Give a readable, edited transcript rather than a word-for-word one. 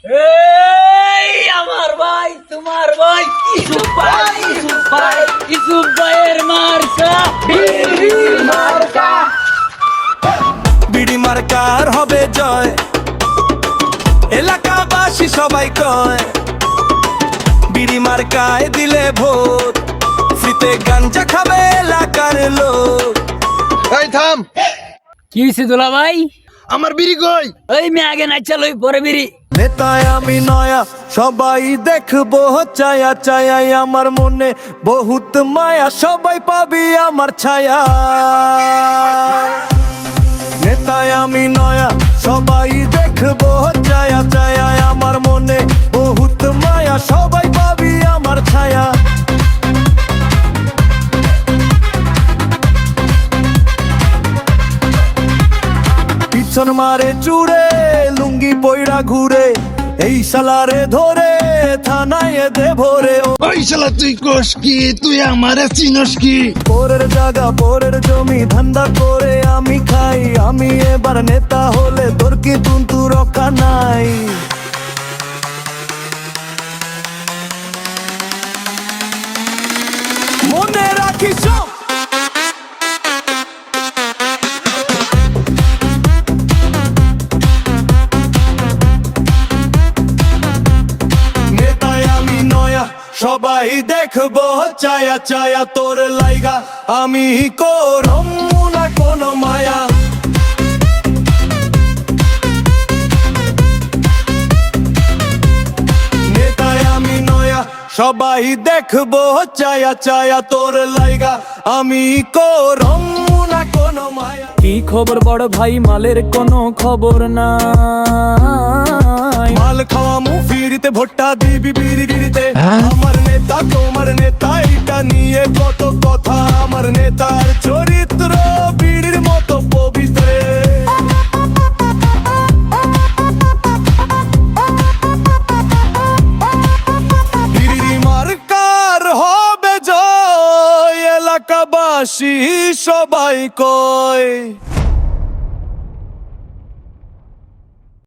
এই আমার ভাই তোমার ভাই ইসুফ ভাইয়ের মার্কা বিড়ি মার্কার হবে জয়, এলাকাবাসী সবাই কয় বিড়ি মার্কায় দিলে ভোট, ফ্রিতে গাঞ্জা খাবে এলাকার লোক। এই থাম, কি হয়েছে দুলা ভাই? আমার বিড়ি কই? ওই মেয়ে আগে না চলো পরে বিড়ি। নেতায় আমি নয়া, সবাই দেখবো চায়া চায়াই, আমার মনে বহুত মায়া, সবাই পাবি আমার ছায়া। নেতায় আমি নয়া, সবাই দেখবো চায়া চায়াই, আমার মনে বহুত মায়া, সবাই পাবি আমার ছায়া। পিছন মারে চুড়ে, লুঙ্গি পয়রা ঘুরে, এই শালারে ধরে থানায় দে ভরে। ওই শালা তুই কোস কি? তুই আমারে চিনস কি? পরের জায়গা পরের জমি ধান্দা করে আমি খাই, আমি এবার নেতা হলে তোর কি তুন্তু রক্ষা নাই। মনে রাখিস নেতায় আমি নয়া, সবাই দেখবো চায়া চায়া, তোর লাইগা আমি করম না কোনো মায়া। নেতায় আমি নয়া, সবাই দেখবো চায়া চায়া, তোর লাইগা আমি করম না কোনো মায়া। কি খবর বড় ভাই? মালের কোনো খবর নাই, মাল খাওয়া মুফিরিতে ভোট্টা দিবি বিড়িতে। আমার নেতা তোমার নেতা, এটা নিয়ে কত কথা, আমার নেতার চরিত্র বিড়ির মতো পবিত্র। বিড়ি মার্কার হবে জয়, এলাকাবাসী সবাই কয়।